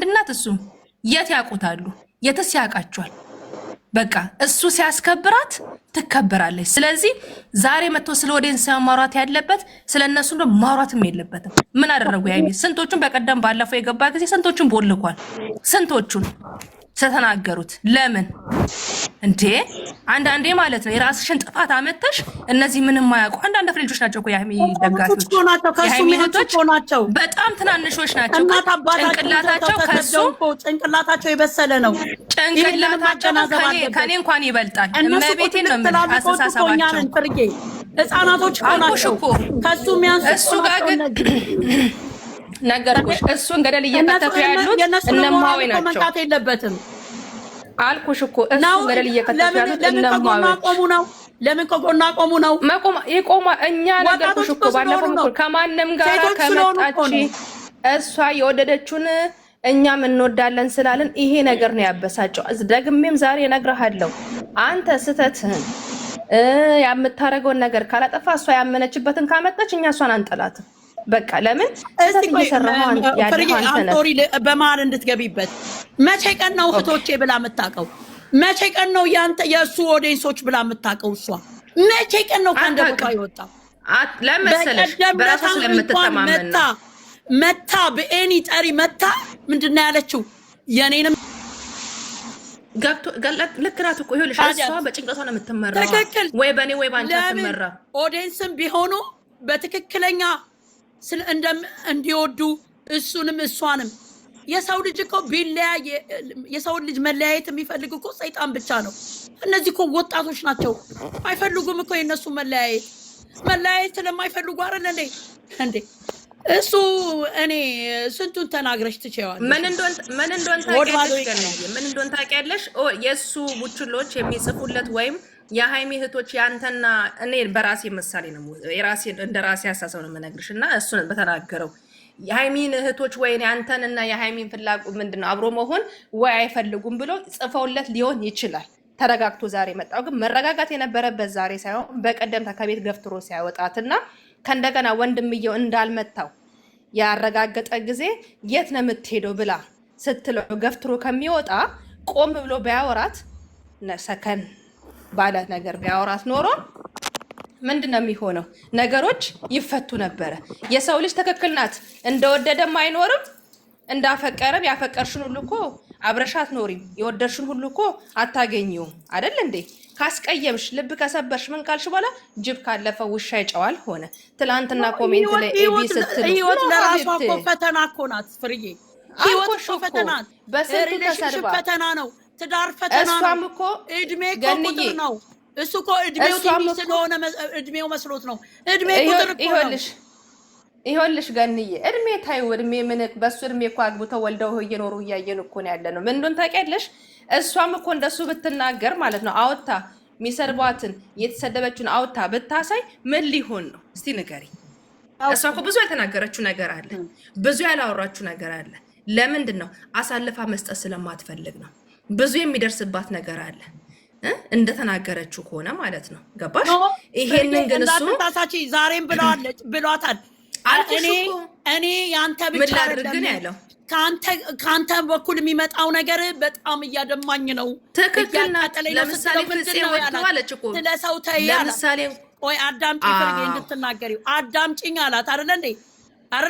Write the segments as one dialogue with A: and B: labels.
A: አንድ እናት እሱ የት ያውቁታሉ? የትስ ያውቃቸዋል? በቃ እሱ ሲያስከብራት ትከበራለች። ስለዚህ ዛሬ መጥቶ ስለ ኦዲየንስ ማውራት ያለበት ስለ እነሱ ነው፣ ማውራትም የለበትም። ምን አደረጉ? ያይሚ ስንቶቹን በቀደም ባለፈው የገባ ጊዜ ስንቶቹን ቦልኳል። ስንቶቹን ተተናገሩት። ለምን እንዴ? አንዳንዴ ማለት ነው የራስሽን ጥፋት አመተሽ እነዚህ ምንም ማያውቁ አንዳንድ ልጆች ናቸው እኮ የሃይሚ ደጋፊዎች ናቸው። በጣም ትናንሾች ናቸው።
B: ጭንቅላታቸው የበሰለ ነው።
A: ጭንቅላታቸው ከኔ እንኳን ይበልጣል። እመቤቴን ነው የምልህ። አስተሳሰባቸው
B: ህፃናቶች ናቸው። ከሱ የሚያንሱ
A: እሱ ጋር ግን ነገርኩሽ። እሱን ገደል እየከተቱ ያሉት እነማዊ ናቸው።
B: መንካት የለበትም
A: አልኩሽ እኮ እሱ ገደል እየከተቱ ያሉት እነማዊ
B: ነው። ለምን ከጎና ቆሙ ነው?
A: ይቆማ እኛ ነገርኩሽ እኮ ባለፈው ከማንም ጋር ከመጣች እሷ የወደደችውን እኛም እንወዳለን ስላልን ይሄ ነገር ነው ያበሳጨው። ደግሜም ዛሬ እነግርሃለሁ፣ አንተ ስተትህን የምታረገውን ነገር ካላጠፋ እሷ ያመነችበትን ካመጣች እኛ እሷን አንጠላትም። በቃ ለምን
B: አንቶሪ በመሀል እንድትገቢበት መቼ ቀን ነው እህቶቼ ብላ የምታውቀው? መቼ ቀን ነው ያንተ የእሱ ኦዲየንሶች ብላ የምታውቀው? እሷ መቼ ቀን ነው ከአንደበቷ የወጣው?
A: ለመሰለሽ በራሷ ስለምትተማመን ነው።
B: መታ በኤኒ ጠሪ መታ ምንድን ነው ያለችው? የኔንም
A: ልክ ናት እኮ ይኸውልሽ፣ እሷ በጭንቀቷ ነው የምትመራው። ወይ በእኔ ወይ በአንቺ አትመራም።
B: ኦዲየንስም ቢሆኑ በትክክለኛ እንዲወዱ እሱንም እሷንም። የሰው ልጅ እኮ ቢለያይ የሰውን ልጅ መለያየት የሚፈልግ እኮ ሰይጣን ብቻ ነው። እነዚህ እኮ ወጣቶች ናቸው፣ አይፈልጉም እኮ የነሱ መለያየት ስለማይፈልጉ አይደል እንዴ? እሱ እኔ ስንቱን ተናግረሽ ትችያለሽ።
A: ምን እንደሆነ ታውቂያለሽ? የእሱ ቡችሎች የሚጽፉለት ወይም የሃይሚ እህቶች ያንተና እኔ በራሴ ምሳሌ ነው እንደ ራሴ አሳሰብ ነው የምነግርሽ። እና እሱን በተናገረው የሃይሚን እህቶች ወይ ያንተንና የሃይሚን ፍላጎት ምንድነው አብሮ መሆን ወይ አይፈልጉም ብሎ ጽፈውለት ሊሆን ይችላል። ተረጋግቶ ዛሬ መጣው። ግን መረጋጋት የነበረበት ዛሬ ሳይሆን በቀደም ከቤት ገፍትሮ ሲያወጣትና ከእንደገና ወንድምየው እንዳልመታው ያረጋገጠ ጊዜ የት ነው የምትሄደው ብላ ስትለው ገፍትሮ ከሚወጣ ቆም ብሎ ቢያወራት ሰከን ባለ ነገር ቢያወራት ኖሮ ምንድነው የሚሆነው? ነገሮች ይፈቱ ነበረ። የሰው ልጅ ትክክል ናት። እንደወደደም አይኖርም፣ እንዳፈቀረም ያፈቀርሽን ሁሉ እኮ አብረሻት ኖሪም፣ የወደድሽን ሁሉ እኮ አታገኘውም አይደል እንዴ? ካስቀየምሽ ልብ ከሰበርሽ ምን ካልሽ በኋላ ጅብ ካለፈ ውሻ ይጨዋል ሆነ። ትላንትና ኮሜንት ላይ ኤቢ ስትል
B: ህይወት ለራሷ እኮ ፈተና እኮ ናት ፍርዬ። ህይወት እኮ ፈተና ናት።
A: በስንቱ ተሰርባ
B: ፈተና ነው። ትዳር ፈተና ነው።
A: እሷም እኮ
B: እድሜ ቁጥር ነው። እሱ እኮ እድሜው ትንሽ ስለሆነ እድሜው መስሎት ነው። እድሜ ቁጥር እኮ ነው።
A: ይኸውልሽ ገንዬ እድሜ ታዩ እድሜ ምን በሱ እድሜ እኮ አግብተው ወልደው እየኖሩ እያየን እኮ ነው ያለነው። ምን እንደሆነ ታውቂያለሽ? እሷም እኮ እንደሱ ብትናገር ማለት ነው አውታ የሚሰርቧትን የተሰደበችውን አውታ ብታሳይ ምን ሊሆን ነው እስቲ ንገሪ። እሷ እኮ ብዙ ያልተናገረችው ነገር አለ፣ ብዙ ያላወራችው ነገር አለ። ለምንድን ነው? አሳልፋ መስጠት ስለማትፈልግ ነው። ብዙ የሚደርስባት ነገር አለ እንደተናገረችው ከሆነ ማለት ነው። ገባሽ? ይሄንን ግን እሱ
B: ዛሬም ብሏታል። እኔ ያንተ ብቻ አይደለም ያለው ከአንተ በኩል የሚመጣው ነገር በጣም እያደማኝ ነው።
A: ትክክል ናት። ለምሳሌ ፍፄ ወጥቷለች እኮ
B: ስለሰው ለምሳሌ ቆይ አዳምጪኝ ፍርጌ እንድትናገሪው አዳምጪኝ አላት አይደል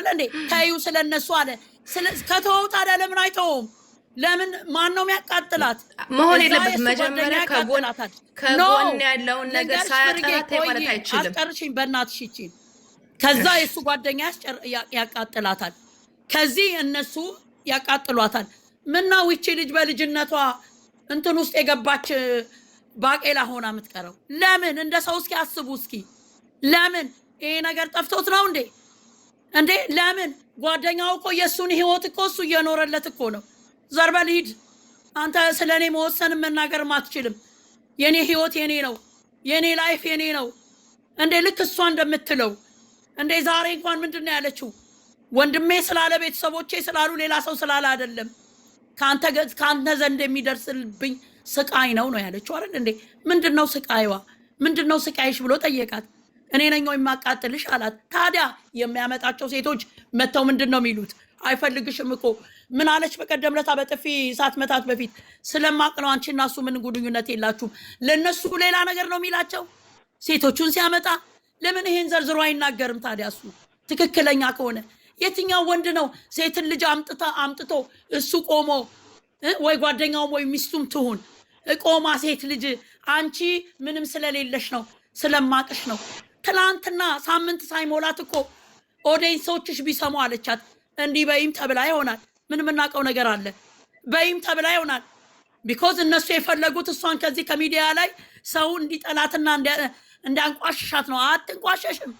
B: እንዴ? ተይው ስለነሱ አለ። ከተወው ታዲያ ለምን አይተውም? ለምን ማን ነው የሚያቃጥላት?
A: መሆን የለበት መጀመሪያ ከጎን ያለውን ነገር ሳያጠራት ማለት አይችልም።
B: አስጨርሽኝ በእናትሽ ይቺን። ከዛ የእሱ ጓደኛ ያቃጥላታል፣ ከዚህ እነሱ ያቃጥሏታል። ምነው ይቺ ልጅ በልጅነቷ እንትን ውስጥ የገባች ባቄላ ሆና የምትቀረው ለምን? እንደ ሰው እስኪ አስቡ እስኪ። ለምን ይሄ ነገር ጠፍቶት ነው እንዴ? ለምን? ጓደኛው እኮ የእሱን ህይወት እኮ እሱ እየኖረለት እኮ ነው። ዘርበል ሂድ አንተ። ስለ እኔ መወሰን መናገርም አትችልም። የኔ ህይወት የኔ ነው፣ የኔ ላይፍ የኔ ነው እንዴ? ልክ እሷ እንደምትለው እንዴ? ዛሬ እንኳን ምንድን ነው ያለችው? ወንድሜ ስላለ ቤተሰቦቼ ስላሉ ሌላ ሰው ስላለ አይደለም፣ ከአንተ ዘንድ የሚደርስብኝ ስቃይ ነው ያለችው አይደል እንዴ? ምንድነው ስቃይዋ? ምንድነው ስቃይሽ ብሎ ጠየቃት። እኔ ነኝ የማቃጥልሽ አላት። ታዲያ የሚያመጣቸው ሴቶች መተው ምንድነው የሚሉት? አይፈልግሽም እኮ ምን አለች በቀደም ለታ በጥፊ ሳት መታት በፊት ስለማቅ ነው አንቺና እሱ ምን ግንኙነት የላችሁም ለነሱ ሌላ ነገር ነው የሚላቸው ሴቶቹን ሲያመጣ ለምን ይሄን ዘርዝሮ አይናገርም ታዲያ እሱ ትክክለኛ ከሆነ የትኛው ወንድ ነው ሴትን ልጅ አምጥቶ እሱ ቆሞ ወይ ጓደኛው ወይ ሚስቱም ትሁን ቆማ ሴት ልጅ አንቺ ምንም ስለሌለሽ ነው ስለማቅሽ ነው ትላንትና ሳምንት ሳይሞላት እኮ ኦዲየንሶችሽ ቢሰሙ አለቻት እንዲህ በይም ተብላ ይሆናል ምን የምናውቀው ነገር አለ በይም ተብላ ይሆናል ቢኮዝ እነሱ የፈለጉት እሷን ከዚህ ከሚዲያ ላይ ሰው እንዲጠላትና እንዳንቋሽሻት ነው አትንቋሸሽም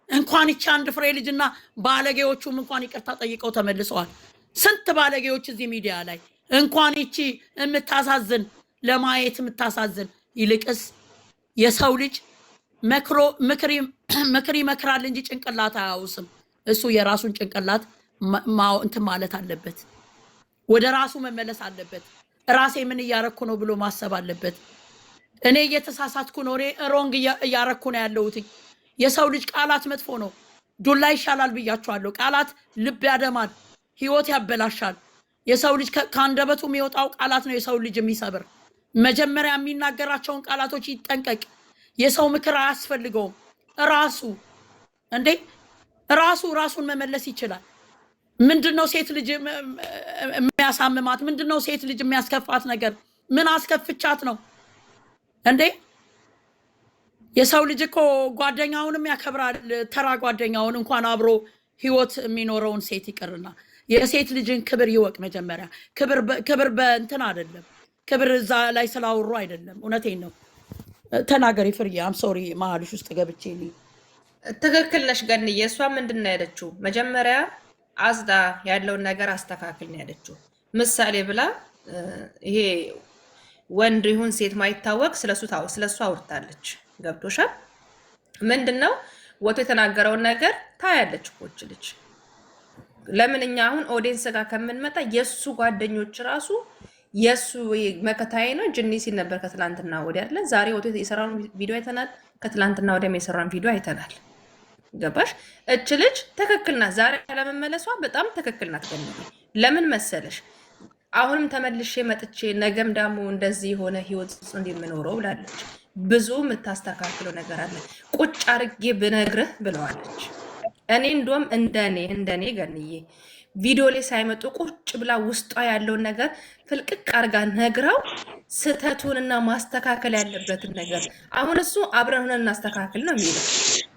B: እንኳን ይቻ አንድ ፍሬ ልጅና ባለጌዎቹም እንኳን ይቅርታ ጠይቀው ተመልሰዋል ስንት ባለጌዎች እዚህ ሚዲያ ላይ እንኳን ይቺ የምታሳዝን ለማየት የምታሳዝን ይልቅስ የሰው ልጅ ምክር ይመክራል እንጂ ጭንቅላት አያውስም እሱ የራሱን ጭንቅላት እንትን ማለት አለበት ወደ ራሱ መመለስ አለበት ራሴ ምን እያረኩ ነው ብሎ ማሰብ አለበት እኔ እየተሳሳትኩ ነው ሮንግ እያረኩ ነው ያለሁት የሰው ልጅ ቃላት መጥፎ ነው ዱላ ይሻላል ብያችኋለሁ ቃላት ልብ ያደማል ህይወት ያበላሻል የሰው ልጅ ከአንደበቱ የሚወጣው ቃላት ነው የሰው ልጅ የሚሰብር መጀመሪያ የሚናገራቸውን ቃላቶች ይጠንቀቅ የሰው ምክር አያስፈልገውም ራሱን መመለስ ይችላል ምንድነው ሴት ልጅ የሚያሳምማት ምንድነው ሴት ልጅ የሚያስከፋት ነገር ምን አስከፍቻት ነው እንዴ የሰው ልጅ እኮ ጓደኛውንም ያከብራል ተራ ጓደኛውን እንኳን አብሮ ህይወት የሚኖረውን ሴት ይቅርና የሴት ልጅን ክብር ይወቅ መጀመሪያ ክብር በእንትን አይደለም ክብር እዛ ላይ ስላወሩ አይደለም እውነቴን ነው ተናገሪ ፍርዬ አም ሶሪ ማልሽ ውስጥ ገብቼ
A: ትክክል ነሽ ገንዬ እሷ ምንድን ነው ያለችው መጀመሪያ አዝዳ ያለውን ነገር አስተካክል ነው ያለችው ምሳሌ ብላ ይሄ ወንድ ይሁን ሴት ማይታወቅ ስለሱ አውርታለች ገብቶሻል ምንድነው ወጥቶ የተናገረውን ነገር ታያለች እኮች ልጅ ለምን እኛ አሁን ኦዲየንስ ጋር ከምንመጣ የሱ ጓደኞች ራሱ የሱ መከታዬ ነው ጅኒ ሲል ነበር ከትላንትና ወዲያ አይደለ ዛሬ ወጥቶ የሰራውን ቪዲዮ አይተናል ከትላንትና ወዲያም የሰራውን ቪዲዮ አይተናል ገባሽ እች ልጅ ትክክል ናት ዛሬ ለመመለሷ በጣም ትክክል ናት ለምን መሰለሽ አሁንም ተመልሼ መጥቼ ነገም ደግሞ እንደዚህ የሆነ ህይወት እንደምኖረው ብላለች ብዙ የምታስተካክለው ነገር አለ ቁጭ አርጌ ብነግርህ ብለዋለች እኔ እንደውም እንደኔ ገንዬ ቪዲዮ ላይ ሳይመጡ ቁጭ ብላ ውስጧ ያለውን ነገር ፍልቅቅ አርጋ ነግራው ስተቱንና ማስተካከል ያለበትን ነገር አሁን እሱ አብረን ሆነን እናስተካክል ነው የሚለው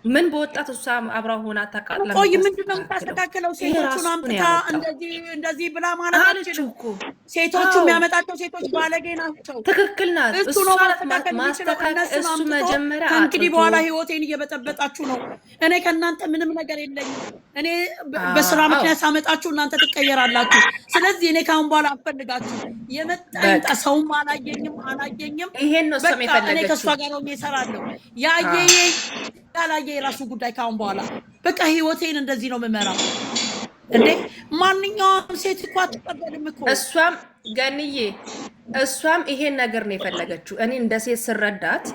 A: ምን በወጣት እሷ አብራ ሆና ታቃጥላ
B: ቆይ ምንድነው የምታስተካክለው ሴቶቹን አምጥታ እንደዚህ ብላ ማለት አለችው እኮ ሴቶቹ የሚያመጣቸው ሴቶች ባለጌ ናቸው
A: ትክክል ናት
B: እሱ ነው ማስተካከል እሱ መጀመሪያ እንግዲህ በኋላ ህይወቴን እየበጠበጣችሁ ነው እኔ ከእናንተ ምንም ነገር የለኝም እኔ በስራ ምክንያት ሳመጣችሁ እናንተ ትቀየራላችሁ ስለዚህ እኔ ካሁን በኋላ አፈልጋችሁ የመጣ ሰውም አላየኝም
A: ይሄን ነው ሰው የፈለገችው
B: እኔ ከሷ ጋር ነው እሰራለሁ ያላየ የራሱ ጉዳይ ካሁን በኋላ በቃ ህይወቴን እንደዚህ ነው የምመራው እንዴ ማንኛውም ሴት እኮ አትቀበልም እኮ
A: እሷም ገንዬ ይሄን ነገር ነው የፈለገችው እኔ እንደ ሴት ስረዳት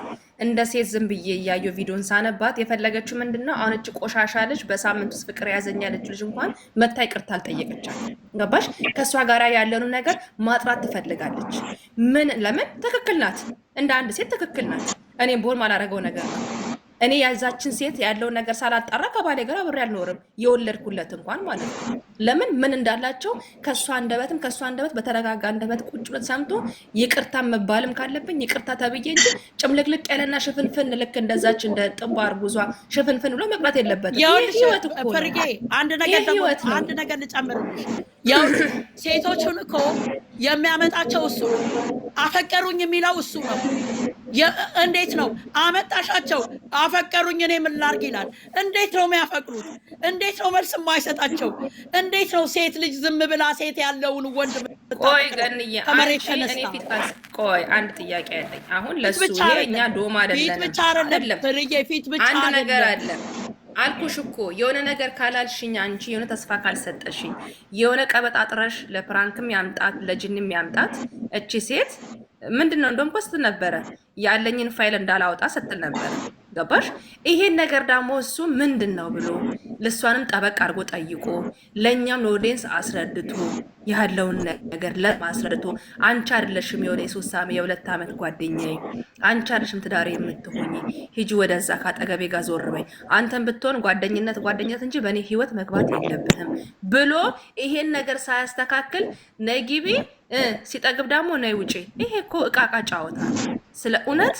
A: እንደ ሴት ዝም ብዬ እያየሁ ቪዲዮን ሳነባት የፈለገችው ምንድነው አሁን እቺ ቆሻሻ ልጅ በሳምንት ውስጥ ፍቅር ያዘኛለች ልጅ እንኳን መታ ይቅርታ አልጠየቀቻት ገባሽ ከሷ ጋር ያለውን ነገር ማጥራት ትፈልጋለች ለምን ትክክል ናት እንደ አንድ ሴት ትክክል ናት እኔም ቦል ማላረገው ነገር ነው እኔ ያዛችን ሴት ያለውን ነገር ሳላጣራ ከባሌ ጋር አብሬ አልኖርም የወለድኩለት እንኳን ማለት ነው ለምን ምን እንዳላቸው ከሷ አንደበት በተረጋጋ አንደበት ቁጭ ብሎ ሰምቶ ይቅርታ መባልም ካለብኝ ይቅርታ ተብዬ እንጂ ጭምልቅልቅ ያለና ሽፍንፍን ልክ እንደዛች እንደ ጥንባር ጉዟ ሽፍንፍን ብሎ መቅረት የለበትም
B: ይሄ ፍርጌ አንድ ነገር ልጨምርልሽ ያው ሴቶቹን እኮ የሚያመጣቸው እሱ አፈቀሩኝ የሚለው እሱ ነው እንዴት ነው አመጣሻቸው አፈቀሩኝ እኔ ምን ላድርግ ይላል እንዴት ነው የሚያፈቅሩት እንዴት ነው መልስ የማይሰጣቸው እንዴት ነው ሴት ልጅ ዝም ብላ ሴት ያለውን ወንድ
A: ቆይ ገንዬ እኔ ፊት ቆይ አንድ ጥያቄ ያለኝ አሁን ለሱ እኛ ዶማ አይደለም
B: ፊት ብቻ
A: አንድ ነገር አለ አልኩሽ እኮ የሆነ ነገር ካላልሽኝ አንቺ የሆነ ተስፋ ካልሰጠሽኝ የሆነ ቀበጣጥረሽ ለፕራንክም ያምጣት ለጅንም ያምጣት እቺ ሴት ምንድነው እንደውም ፖስት ነበረ ያለኝን ፋይል እንዳላወጣ ስትል ነበረ ገባሽ? ይሄን ነገር ደግሞ እሱ ምንድን ነው ብሎ ልሷንም ጠበቅ አድርጎ ጠይቆ ለእኛም ለኦዲየንስ አስረድቶ ያለውን ነገር ለማስረድቶ አንቺ አይደለሽም የሆነ የ2 ዓመት ጓደኛዬ፣ አንቺ አይደለሽም ትዳሬ የምትሆኝ፣ ሂጂ ወደዛ ካጠገቤ ጋር ዞር በይ፣ አንተን ብትሆን ጓደኝነት እንጂ በእኔ ህይወት መግባት የለብህም ብሎ ይሄን ነገር ሳያስተካክል ነይ ግቢ ሲጠግብ ደግሞ ነይ ውጪ። ይሄ እኮ እቃቃ ጫወታ። ስለ እውነት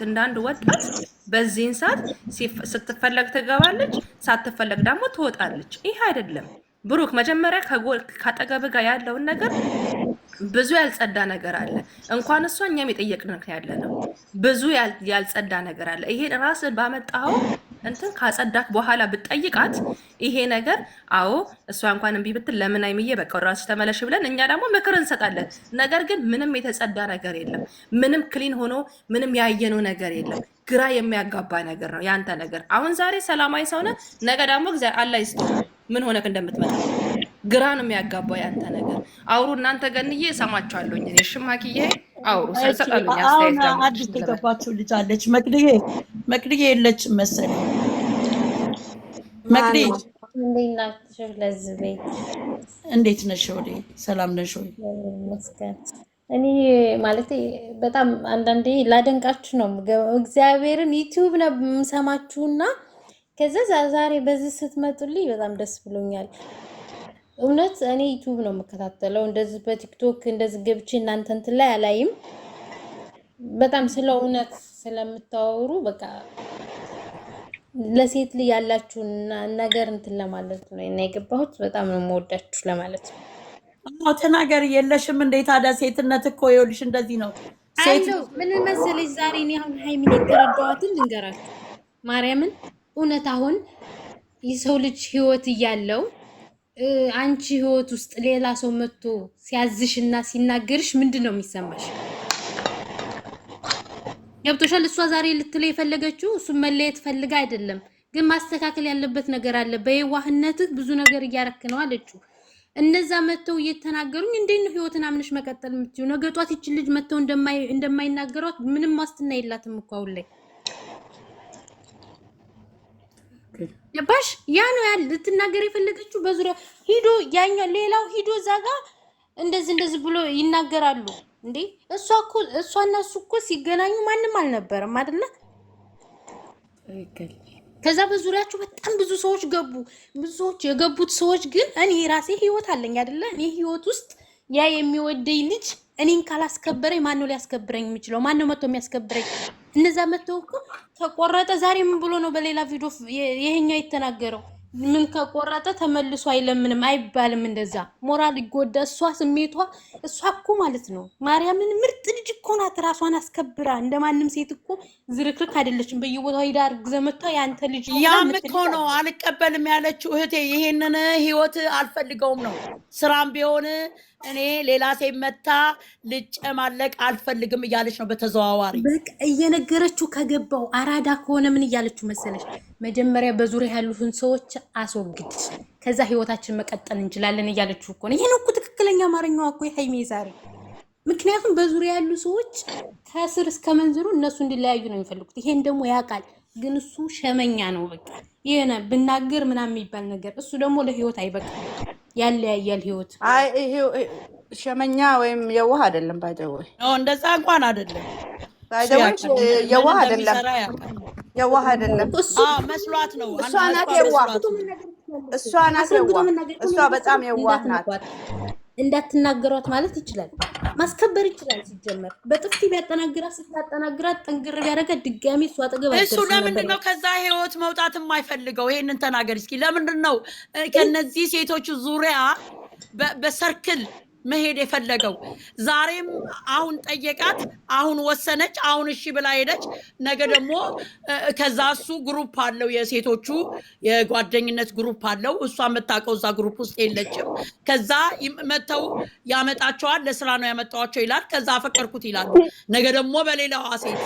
A: እንዳንድ ወጣት በዚህን ሰዓት ስትፈለግ ትገባለች፣ ሳትፈለግ ደግሞ ትወጣለች። ይሄ አይደለም ብሩክ። መጀመሪያ ካጠገብ ጋር ያለውን ነገር ብዙ ያልጸዳ ነገር አለ። እንኳን እሷ እኛም የጠየቅን ያለ ነው። ብዙ ያልጸዳ ነገር አለ። ይሄን ራስን ባመጣው እንትን ካጸዳክ በኋላ ብትጠይቃት ይሄ ነገር አዎ እሷ እንኳን እምቢ ብትል ለምን አይምዬ በቃ ራስሽ ተመለሽ ብለን እኛ ደግሞ ምክር እንሰጣለን። ነገር ግን ምንም የተጸዳ ነገር የለም። ምንም ክሊን ሆኖ ምንም ያየነው ነገር የለም። ግራ የሚያጋባ ነገር ነው ያንተ ነገር። አሁን ዛሬ ሰላማዊ ሰው ነህ፣ ነገ ደግሞ እግዚአብሔር አላህ ይስጥህ ምን ሆነክ እንደምትመጣ ግራ ነው የሚያጋባው ያንተ ነገር። አውሩ እናንተ ገንዬ እሰማችኋለሁኝ። እኔ ሽማኪዬ አውሩ ሰጣሉኝ። አስተያየት ደግሞ
B: አዲስ የገባችው ልጅ አለች መቅድዬ የለችም መሰለኝ። መቅድዬ
C: እንዴት ናችሁ? ለዚህ ቤት
B: እንዴት ነሽ? ወዴ ሰላም ነሽ ወይ?
C: መስገን እኔ ማለት በጣም አንዳንዴ ላደንቃችሁ ነው እግዚአብሔርን ዩቲዩብ ነው የምሰማችሁና ከዛ ዛሬ በዚህ ስትመጡልኝ በጣም ደስ ብሎኛል። እውነት እኔ ዩቲዩብ ነው የምከታተለው፣ እንደዚህ በቲክቶክ እንደዚህ ገብቼ እናንተ እንትን ላይ አላይም። በጣም ስለ እውነት ስለምታወሩ በቃ ለሴት ልጅ ያላችሁን ነገር እንትን ለማለት ነው እና የገባሁት። በጣም ነው የምወዳችሁ ለማለት ነው።
B: አዎ ተናገር። የለሽም እንዴ ታዲያ? ሴትነት እኮ ይኸውልሽ እንደዚህ ነው።
C: ሴት ምን መሰለሽ ዛሬ እኔ አሁን ሃይሚን የተረዳኋትን ልንገራችሁ ማርያምን። እውነት አሁን የሰው ልጅ ህይወት እያለው አንቺ ህይወት ውስጥ ሌላ ሰው መጥቶ ሲያዝሽና ሲናገርሽ ምንድን ነው የሚሰማሽ? ገብቶሻል? እሷ ዛሬ ልትለው የፈለገችው እሱን መለየት ፈልጋ አይደለም፣ ግን ማስተካከል ያለበት ነገር አለ። በየዋህነትህ ብዙ ነገር እያረክ ነው አለችው። እነዛ መጥተው እየተናገሩኝ እንዴት ነው ህይወትን አምነሽ መቀጠል የምትይው? ነገ ጧት ይችን ልጅ መጥተው እንደማይናገሯት ምንም ዋስትና የላትም እኮ አሁን ላይ። ባሽ ያ ነው ያለ ልትናገር የፈለገችው። በዙሪያ ሂዶ ያኛ ሌላው ሂዶ እዛ ጋር እንደዚህ ብሎ ይናገራሉ እንዴ። እሷና እሱ እኮ ሲገናኙ ማንም አልነበረም አይደለ? ከዛ በዙሪያቸው በጣም ብዙ ሰዎች ገቡ። ብዙ ሰዎች የገቡት ሰዎች ግን እኔ ራሴ ህይወት አለኝ አይደለ? እኔ ህይወት ውስጥ ያ የሚወደኝ ልጅ እኔን ካላስከበረኝ ማን ነው ሊያስከብረኝ የሚችለው? ማን ነው መጥቶ የሚያስከብረኝ? እነዛ መጥተው እኮ ተቆረጠ ዛሬ ምን ብሎ ነው በሌላ ቪዲዮ ይሄኛው የተናገረው? ምን ከቆረጠ ተመልሶ አይለምንም አይባልም። እንደዛ ሞራል ይጎዳ። እሷ ስሜቷ እሷ እኮ ማለት ነው ማርያምን ምርጥ ልጅ እኮ ናት። ራሷን አስከብራ እንደማንም ሴት እኮ ዝርክርክ አይደለችም። በየቦታው ሄዳ አርግዘ መጣ ያንተ ልጅ
B: ያም እኮ ነው አልቀበልም ያለችው እህቴ። ይሄንን ህይወት አልፈልገውም ነው። ስራም ቢሆን እኔ ሌላ ሴት መታ ልጨማለቅ አልፈልግም እያለች ነው በተዘዋዋሪ
C: በቃ እየነገረችው። ከገባው አራዳ ከሆነ ምን እያለችው መሰለሽ? መጀመሪያ በዙሪያ ያሉትን ሰዎች አስወግድ፣ ከዛ ህይወታችን መቀጠል እንችላለን እያለችው እኮ ነው። ይሄን እኮ ትክክለኛ አማርኛዋ እኮ የሃይሜ ዛሬ። ምክንያቱም በዙሪያ ያሉ ሰዎች ከስር እስከ መንዝሩ እነሱ እንዲለያዩ ነው የሚፈልጉት። ይሄን ደግሞ ያውቃል፣ ግን እሱ ሸመኛ ነው። በቃ ይሄን ብናገር ምናምን የሚባል ነገር እሱ ደግሞ ለህይወት አይበቃም። ያለያያል ህይወት።
D: አይ ሸመኛ ወይም የዋህ አይደለም። ባይደውይ
B: እንደዛ እንኳን አይደለም።
D: ባይደውይ የዋህ አይደለም። የዋህ አይደለም።
B: መስሏት ነው።
D: እሷ ናት የዋህ። እሷ በጣም የዋህ ናት።
C: እንዳትናገሯት ማለት ይችላል። ማስከበር ይችላል። ሲጀመር በጥፍቲ ቢያጠናግራት ስታጠናግራት ጠንግር ቢያደርጋት ድጋሚ እሷ አጠገብ
B: እሱ ለምንድን ነው ከዛ ህይወት መውጣት የማይፈልገው? ይሄንን ተናገር እስኪ። ለምንድን ነው ከነዚህ ሴቶች ዙሪያ በሰርክል መሄድ የፈለገው? ዛሬም አሁን ጠየቃት፣ አሁን ወሰነች፣ አሁን እሺ ብላ ሄደች። ነገ ደግሞ ከዛ እሱ ግሩፕ አለው፣ የሴቶቹ የጓደኝነት ግሩፕ አለው። እሷ የምታውቀው እዛ ግሩፕ ውስጥ የለችም። ከዛ መተው ያመጣቸዋል። ለስራ ነው ያመጣዋቸው ይላል። ከዛ አፈቀርኩት ይላል። ነገ ደግሞ በሌላዋ ሴት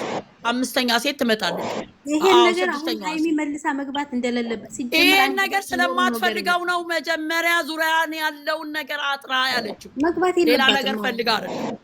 B: አምስተኛ ሴት ትመጣለች።
C: ይሄን ነገር አሁን ሃይሚ መልሳ መግባት እንደሌለበት ሲጀመር
B: ይሄን ነገር ስለማትፈልገው ነው መጀመሪያ ዙሪያን ያለውን ነገር አጥራ ያለችው።
C: መግባት
B: ሌላ ነገር ፈልጋ አይደለም።